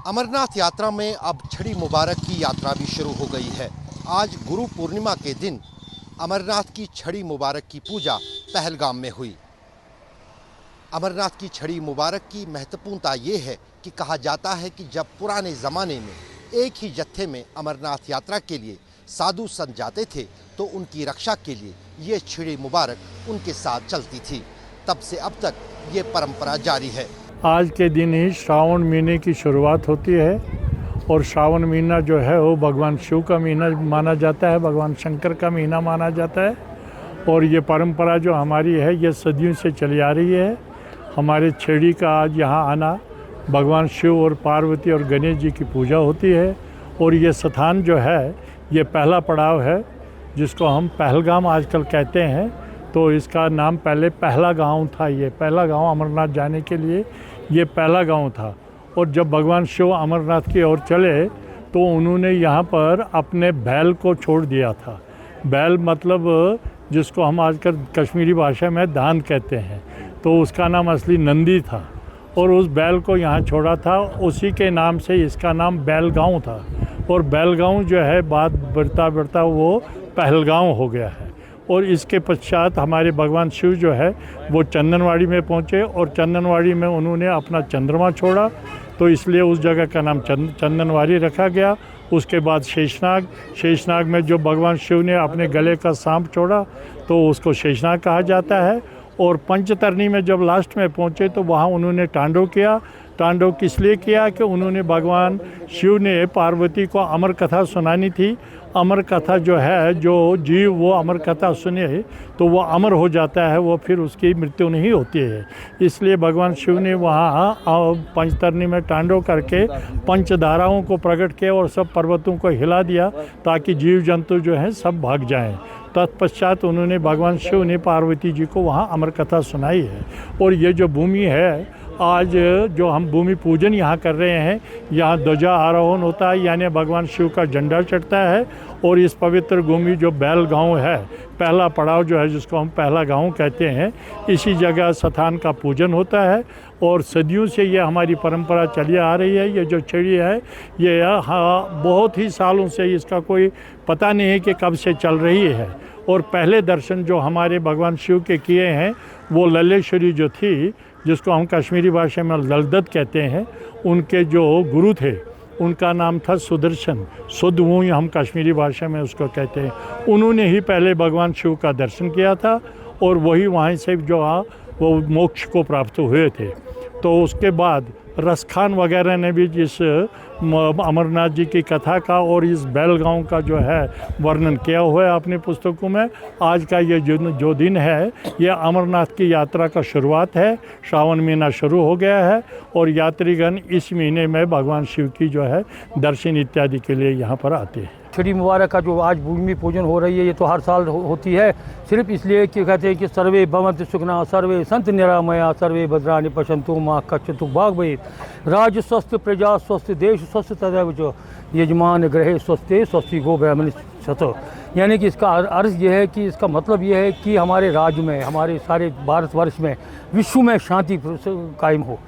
अमरनाथ यात्रा में अब छड़ी मुबारक की यात्रा भी शुरू हो गई है। आज गुरु पूर्णिमा के दिन अमरनाथ की छड़ी मुबारक की पूजा पहलगाम में हुई। अमरनाथ की छड़ी मुबारक की महत्वपूर्णता ये है कि कहा जाता है कि जब पुराने ज़माने में एक ही जत्थे में अमरनाथ यात्रा के लिए साधु संत जाते थे तो उनकी रक्षा के लिए ये छड़ी मुबारक उनके साथ चलती थी। तब से अब तक ये परंपरा जारी है। आज के दिन ही श्रावण महीने की शुरुआत होती है और श्रावण महीना जो है वो भगवान शिव का महीना माना जाता है, भगवान शंकर का महीना माना जाता है। और ये परंपरा जो हमारी है ये सदियों से चली आ रही है। हमारे छेड़ी का आज यहाँ आना, भगवान शिव और पार्वती और गणेश जी की पूजा होती है। और ये स्थान जो है ये पहला पड़ाव है जिसको हम पहलगाम आजकल कहते हैं। तो इसका नाम पहले पहला गांव था। ये पहला गांव अमरनाथ जाने के लिए ये पहला गांव था। और जब भगवान शिव अमरनाथ की ओर चले तो उन्होंने यहाँ पर अपने बैल को छोड़ दिया था। बैल मतलब जिसको हम आजकल कश्मीरी भाषा में दान कहते हैं, तो उसका नाम असली नंदी था और उस बैल को यहाँ छोड़ा था। उसी के नाम से इसका नाम बैलगांव था। और बैलगांव जो है बात बढ़ता बढ़ता वो पहलगांव हो गया है। और इसके पश्चात हमारे भगवान शिव जो है वो चंदनवाड़ी में पहुँचे और चंदनवाड़ी में उन्होंने अपना चंद्रमा छोड़ा, तो इसलिए उस जगह का नाम चंदनवाड़ी रखा गया। उसके बाद शेषनाग में जो भगवान शिव ने अपने गले का सांप छोड़ा तो उसको शेषनाग कहा जाता है। और पंचतरणी में जब लास्ट में पहुँचे तो वहाँ उन्होंने तांडव किया। तांडव किस लिए किया कि उन्होंने भगवान शिव ने पार्वती को अमर कथा सुनानी थी। अमर कथा जो है, जो जीव वो अमर कथा सुने तो वो अमर हो जाता है, वो फिर उसकी मृत्यु नहीं होती है। इसलिए भगवान शिव ने वहाँ पंचतरणी में तांडव करके पंचधाराओं को प्रकट किया और सब पर्वतों को हिला दिया ताकि जीव जंतु जो हैं सब भाग जाएं। तत्पश्चात उन्होंने भगवान शिव ने पार्वती जी को वहाँ अमर कथा सुनाई है। और ये जो भूमि है आज जो हम भूमि पूजन यहाँ कर रहे हैं, यहाँ ध्वजा आरोहण होता है, यानी भगवान शिव का झंडा चढ़ता है। और इस पवित्र भूमि जो बैलगांव है, पहला पड़ाव जो है जिसको हम पहला गांव कहते हैं, इसी जगह स्थान का पूजन होता है। और सदियों से ये हमारी परंपरा चली आ रही है। ये जो छड़ी है ये बहुत ही सालों से इसका कोई पता नहीं है कि कब से चल रही है। और पहले दर्शन जो हमारे भगवान शिव के किए हैं वो लल्लेश्वरी जो थी, जिसको हम कश्मीरी भाषा में ललदत कहते हैं, उनके जो गुरु थे उनका नाम था सुदर्शन। सुदवूँ हम कश्मीरी भाषा में उसको कहते हैं। उन्होंने ही पहले भगवान शिव का दर्शन किया था और वही वहाँ से जो वो मोक्ष को प्राप्त हुए थे। तो उसके बाद रसखान वगैरह ने भी जिस अमरनाथ जी की कथा का और इस बैलगांव का जो है वर्णन किया हुआ है अपनी पुस्तकों में। आज का ये जो दिन है ये अमरनाथ की यात्रा का शुरुआत है। श्रावण महीना शुरू हो गया है और यात्रीगण इस महीने में भगवान शिव की जो है दर्शन इत्यादि के लिए यहाँ पर आते हैं। छड़ी मुबारक का जो आज भूमि पूजन हो रही है ये तो हर साल होती है, सिर्फ इसलिए कि कहते हैं कि सर्वे भवन्तु सुखिनः सर्वे सन्तु निरामया सर्वे भद्राणि पश्यन्तु मा कश्चित् भाग् भवेत्। राज स्वस्थ प्रजा स्वस्थ देश स्वस्थ तदैव च यजमान गृहे स्वस्थे स्वस्ति गो ब्राह्मण सतो। यानी कि इसका अर्थ ये है कि इसका मतलब ये है कि हमारे राज्य में, हमारे सारे भारतवर्ष में, विश्व में शांति कायम हो।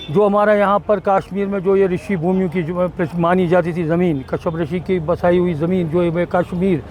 जो हमारा यहाँ पर कश्मीर में जो ये ऋषि भूमियों की मानी जाती थी ज़मीन, कश्यप ऋषि की बसाई हुई ज़मीन जो है कश्मीर,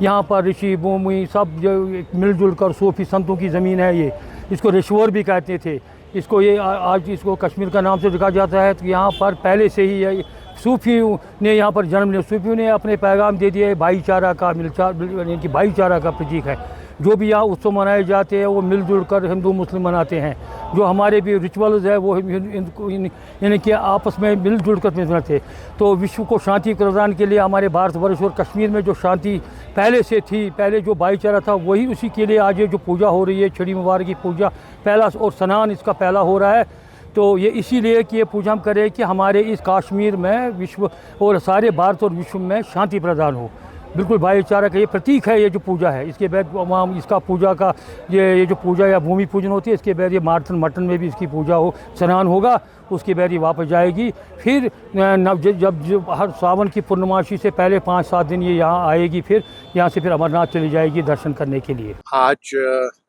यहाँ पर ऋषि भूमि सब जो मिलजुल कर सूफी संतों की ज़मीन है। ये इसको ऋषवर भी कहते थे। इसको ये आज इसको कश्मीर का नाम से रखा जाता है। तो यहाँ पर पहले से ही सूफियों ने यहाँ पर जन्म लिया। सूफियों ने अपने पैगाम दे दिए भाईचारा का, यानी कि भाईचारा का प्रतीक है। जो भी यहाँ उत्सव मनाए जाते हैं वो मिलजुल कर हिंदू मुस्लिम मनाते हैं। जो हमारे भी रिचुअल्स है वो यानी कि आपस में मिलजुल कर मनाते हैं। तो विश्व को शांति प्रदान के लिए हमारे भारतवर्ष और कश्मीर में जो शांति पहले से थी, पहले जो भाईचारा था, वही उसी के लिए आज ये जो पूजा हो रही है छड़ी मुबारक की पूजा पहला और स्नान इसका पहला हो रहा है। तो ये इसीलिए कि ये पूजा हम करें कि हमारे इस कश्मीर में विश्व और सारे भारत और विश्व में शांति प्रदान हो। बिल्कुल भाईचारा का ये प्रतीक है ये जो पूजा है। इसके बाद वहाँ इसका पूजा का ये जो पूजा या भूमि पूजन होती है, इसके बाद ये मटन में भी इसकी पूजा हो, स्नान होगा। उसके बाद ये वापस जाएगी। फिर जब हर सावन की पूर्णमासी से पहले 5-7 दिन ये यहाँ आएगी। फिर यहाँ से फिर अमरनाथ चली जाएगी दर्शन करने के लिए। आज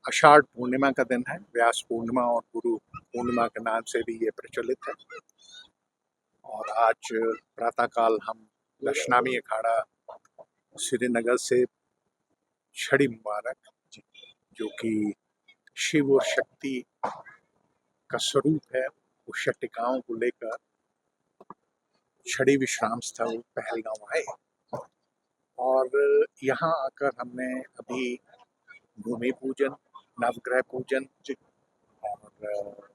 आषाढ़ पूर्णिमा का दिन है। व्यास पूर्णिमा और गुरु पूर्णिमा के नाम से भी ये प्रचलित है। और आज प्रातःकाल हम दशनामी अखाड़ा श्रीनगर से छड़ी मुबारक, जो कि शिव और शक्ति का स्वरूप है, उस शक्तिकाओं को लेकर छड़ी विश्राम स्थल पहलगांव आए और यहाँ आकर हमने अभी भूमि पूजन, नवग्रह पूजन और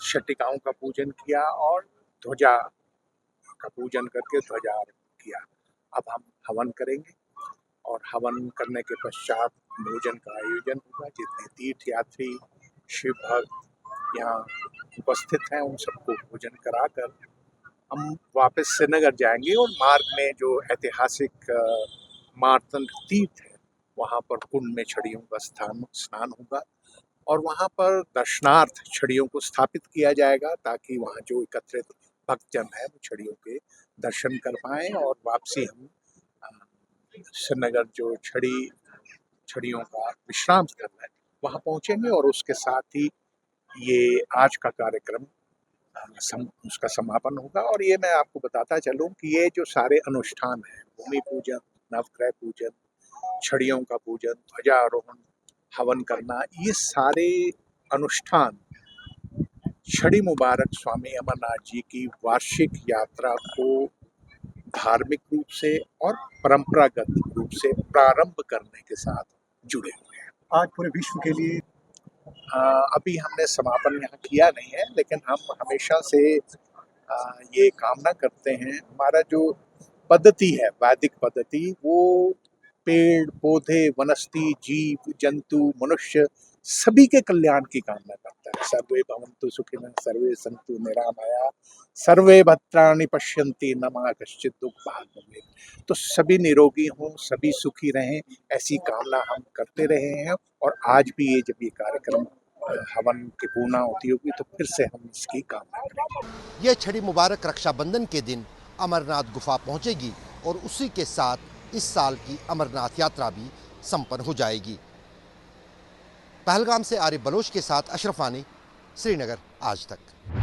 शक्तिकाओं का पूजन किया और ध्वजा का पूजन करके ध्वजारोहण किया। अब हम हवन करेंगे और हवन करने के पश्चात भोजन का आयोजन होगा। जितने तीर्थ यात्री शिव भक्त यहाँ उपस्थित हैं उन सबको भोजन कराकर हम वापस श्रीनगर जाएंगे और मार्ग में जो ऐतिहासिक मार्तंड तीर्थ है वहाँ पर कुंड में छड़ियों का स्नान होगा और वहाँ पर दर्शनार्थ छड़ियों को स्थापित किया जाएगा ताकि वहाँ जो एकत्रित भक्तजन है वो छड़ियों के दर्शन कर पाएँ और वापसी हम श्रीनगर जो छड़ियों का विश्राम स्थल है वहाँ पहुँचेंगे और उसके साथ ही ये आज का कार्यक्रम उसका समापन होगा। और ये मैं आपको बताता चलूँ कि ये जो सारे अनुष्ठान हैं, भूमि पूजन, नवग्रह पूजन, छड़ियों का पूजन, ध्वजारोहण, हवन करना, ये सारे अनुष्ठान छड़ी मुबारक स्वामी अमरनाथ जी की वार्षिक यात्रा को धार्मिक रूप से और परंपरागत रूप से प्रारंभ करने के साथ जुड़े हुए हैं। आज पूरे विश्व के लिए अभी हमने समापन यहाँ किया नहीं है, लेकिन हम हमेशा से ये कामना करते हैं, हमारा जो पद्धति है वैदिक पद्धति, वो पेड़ पौधे वनस्पति जीव जंतु मनुष्य सभी के कल्याण की कामना करता है। सर्वे भवन्तु सुखिनः सर्वे सन्तु निरामया सर्वे भद्राणि पश्यन्ति न मा कश्चित् दुःख भाग् भवेत्। तो सभी निरोगी हों, सभी सुखी रहें, ऐसी कामना हम करते रहे हैं और आज भी ये जब ये कार्यक्रम हवन की पूर्णाहुति होगी तो फिर से हम इसकी कामना करेंगे। ये छड़ी मुबारक रक्षाबंधन के दिन अमरनाथ गुफा पहुंचेगी और उसी के साथ इस साल की अमरनाथ यात्रा भी संपन्न हो जाएगी। पहलगाम से आरिफ बलोच के साथ अशरफ वानी, श्रीनगर आज तक।